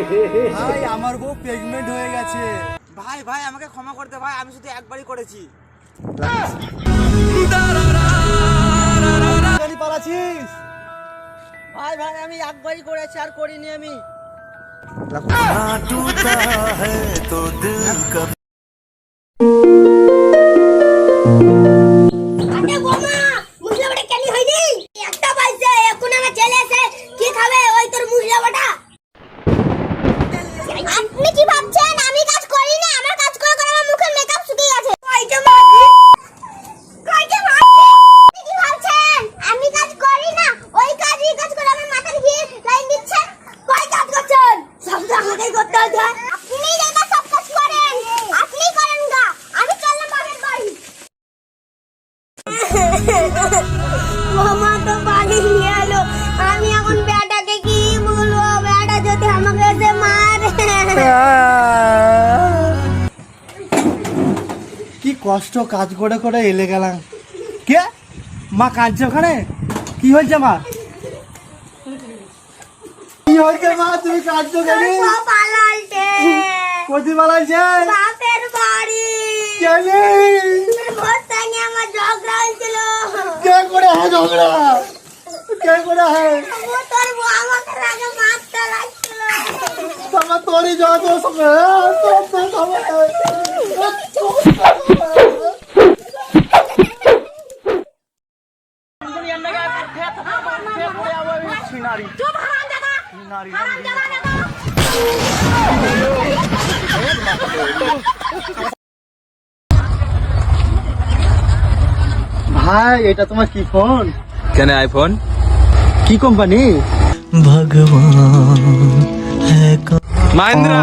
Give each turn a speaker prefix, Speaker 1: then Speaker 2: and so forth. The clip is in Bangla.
Speaker 1: ভাই আমার বউ প্রেগনেন্ট হয়ে গেছে।
Speaker 2: ভাই ভাই আমাকে ক্ষমা করতে ভাই, আমি শুধু একবারই করেছি।
Speaker 1: পালাচ্ছিস?
Speaker 2: ভাই ভাই আমি একবারই করেছি, আর করিনি আমি।
Speaker 3: আপনি কি ভাবছেন আমি কাজ করি না? আমার কাজ করে করে আমার মুখের মেকআপ শুকিয়ে গেছে। আপনি কি ভাবছেন আমি কাজ করি না? ওই কাজ করে আমার মাথার ঘিরে লাইন দিচ্ছেন। কই কাজ করছেন? সব তো আমাকেই করতে হচ্ছে। আপনি দেখা সব কাজ করেন, আপনি করেন গা। আমি চললাম বাবার বাড়ি। মামা তো বাড়ি নিয়ে এলো, আমি এখন বেটাকে কি বলবো? বেটা যদি আমাকে এসে মারে।
Speaker 1: কি কষ্ট কাজ করে করে এলে গেলাম। কে মা কাঁদছে ওখানে? কি হয়েছে মা? কি হয়েছে মা, তুমি কাঁদছো কেন?
Speaker 3: পালাইছে
Speaker 1: কোথায় পালাইছে?
Speaker 3: বাপের বাড়ি।
Speaker 1: জানি
Speaker 3: ওর সঙ্গে আমার ঝগড়া হয়েছিল।
Speaker 1: কে করে হয় ঝগড়া? কে করে হয়?
Speaker 3: ও তোর বউ আমাকে আগে মারতে লাগছিল।
Speaker 1: তোমার তোরই যত সঙ্গে
Speaker 3: চুপ হারামজাদা, হারামজাদা।
Speaker 1: ভাই এটা তোমার কি ফোন?
Speaker 4: কেন আইফোন?
Speaker 1: কি কোম্পানি?
Speaker 4: মাহিন্দ্রা।